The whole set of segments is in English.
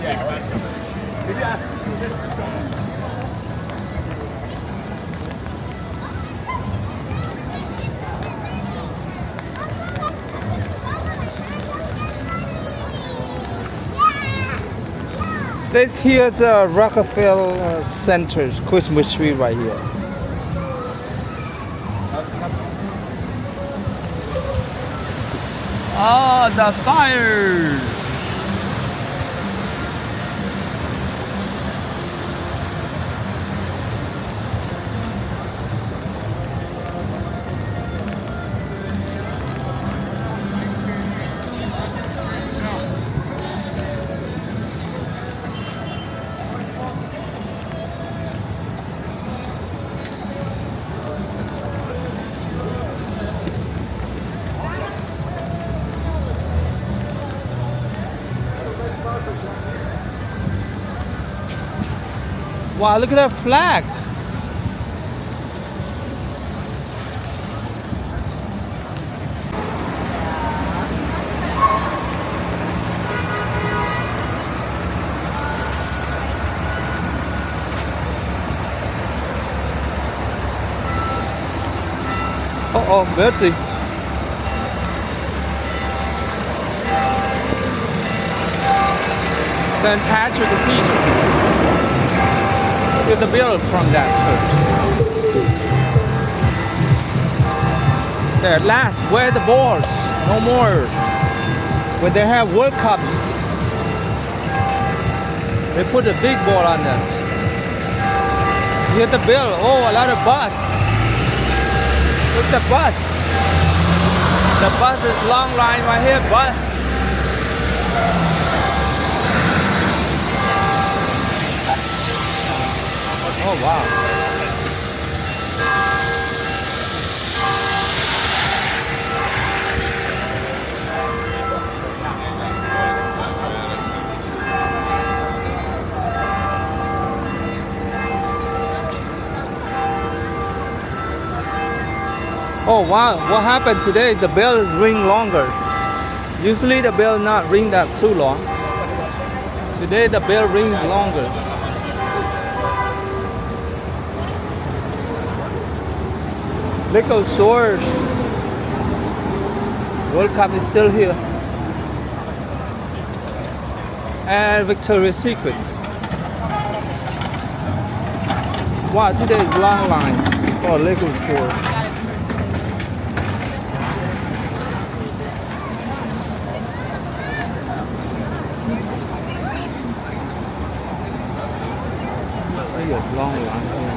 Maybe ask this. This here's a Rockefeller Center Christmas tree right here. Oh, the fire! Wow, look at that flag. Oh, merci. St. Patrick Cathedral. Get the bill from that church. There, at last, where the balls? No more. When they have World Cups, they put a big ball on them. You get the bill. Oh, a lot of bus. Look at the bus. The bus is long line right here. Bus. Oh wow. Oh wow, what happened today? The bell ring longer. Usually the bell not ring that too long. Today the bell rings longer. Liquor stores. World Cup is still here. And Victoria's Secret. Wow, today is long lines for a liquor store. See a long line here.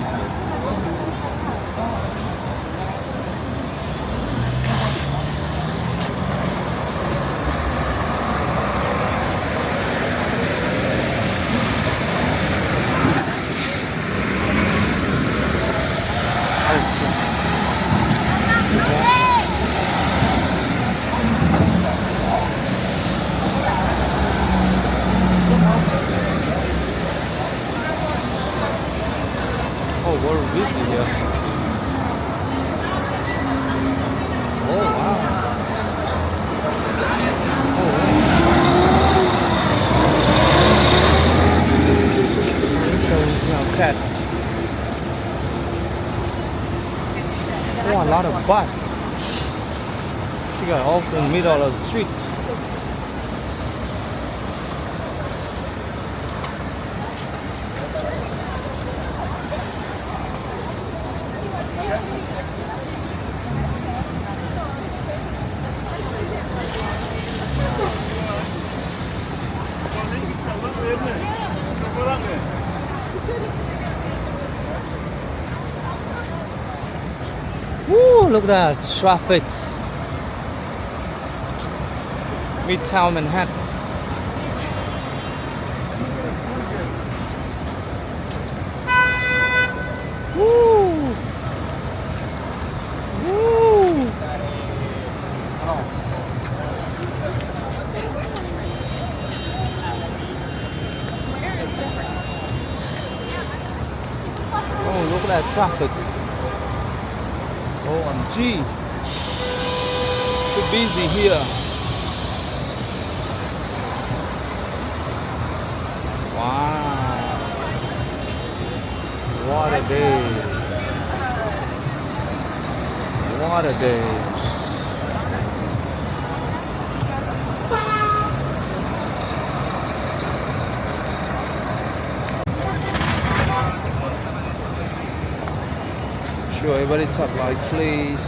Oh, we're busy here. Oh, wow. Oh, cat. Oh, a lot of bus. She got also in the middle of the street. Woo, look at that traffic. Midtown Manhattan. Woo! Woo! Oh, look at that traffic. OMG. Too busy here. day. What a day. Sure, everybody top like please.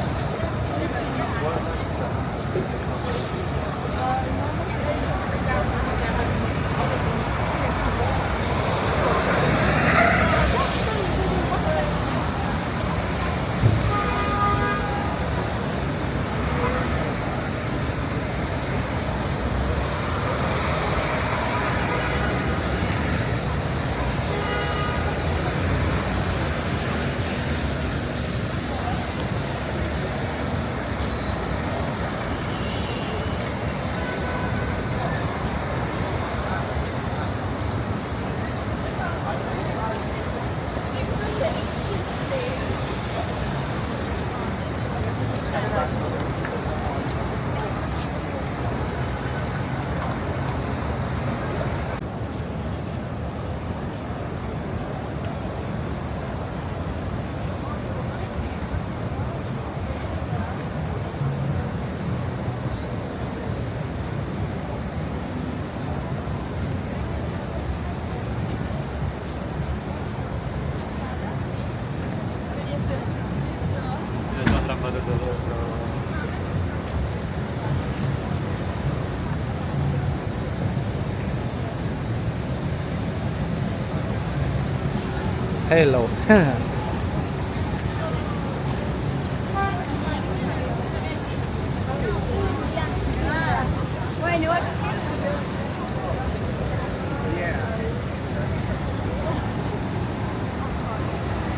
Hello.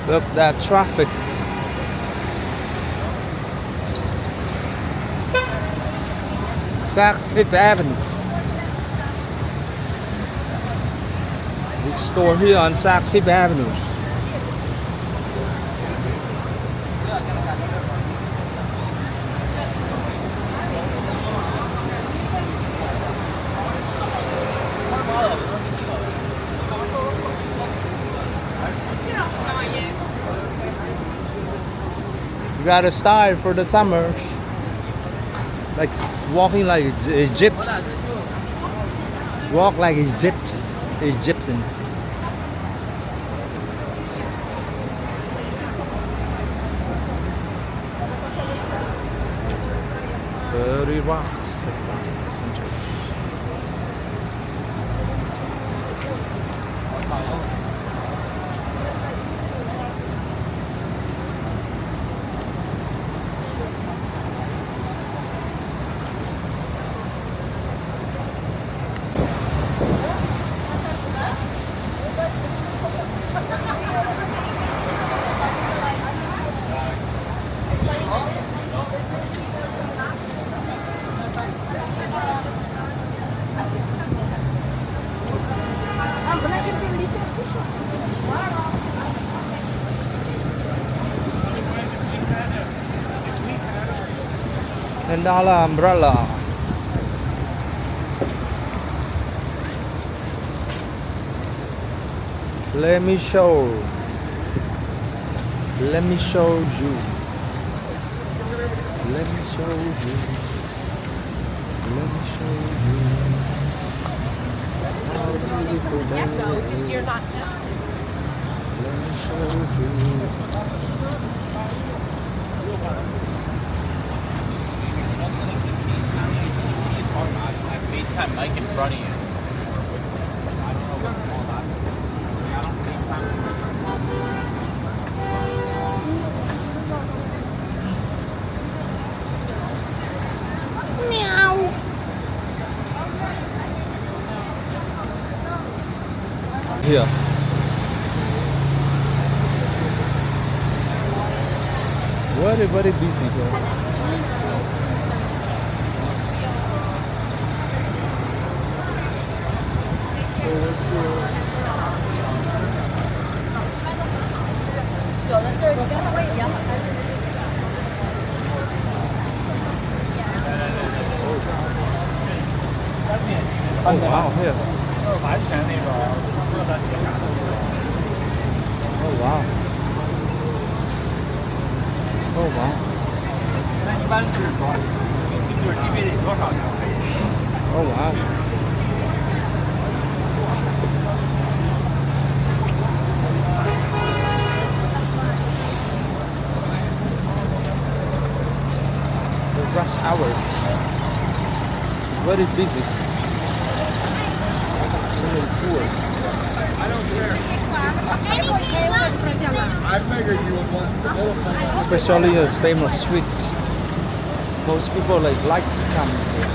Look at that traffic. Saks Fifth Avenue. Big store here on Saks Fifth Avenue. You got a style for the summer, like walking like Egypts. Walk like Egyptians. 30 Rockefeller Center. $10 umbrella. Let me show you. Let me show you. Let me show you. How beautiful that is. Let me show you. FaceTime mic in front of you. Here. Very busy here. Oh wow, here. Oh wow. Oh wow. 那一般是多少？就是级别得多少才可以？ Oh wow. The rush hour. Very busy. So many tours. I figured you would want the middle finger. Especially this famous street. Most people like to come here.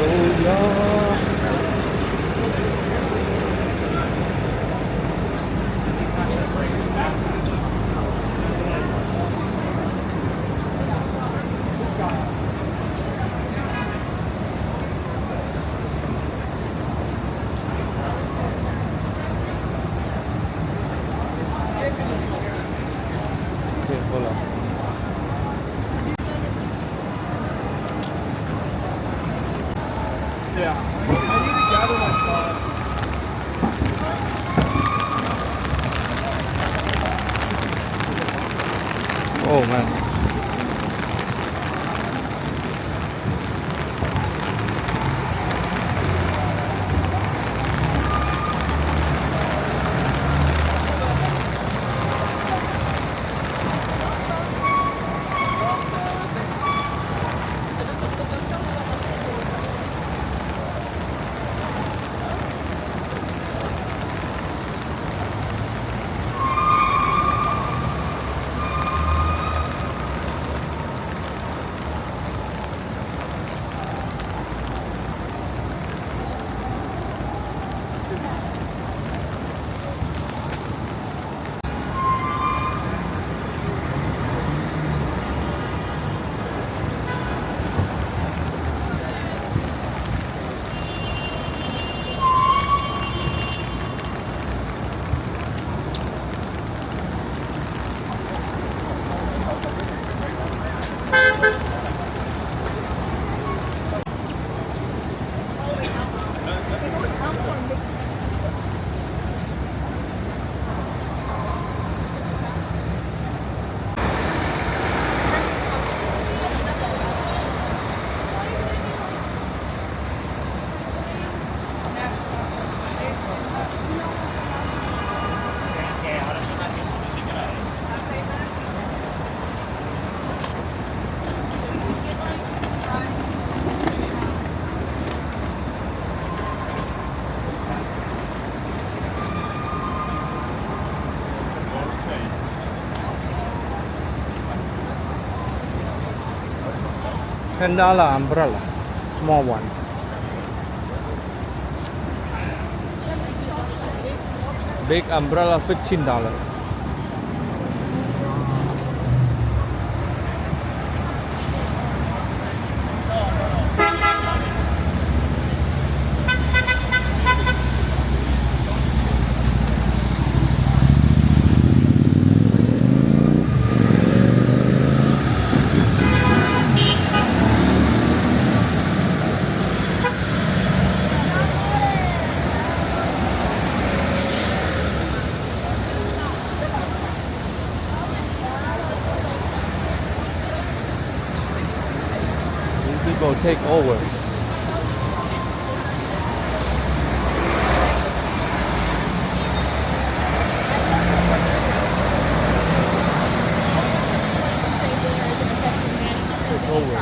Oh yeah. Okay, hold on. Yeah. I need to gather my thoughts. Oh man. $10 umbrella, small one. Big umbrella, $15. People take over. Take over.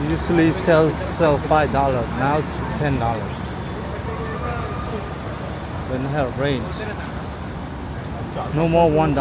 Usually sell $5. Now it's $10. When it rains, no more $1.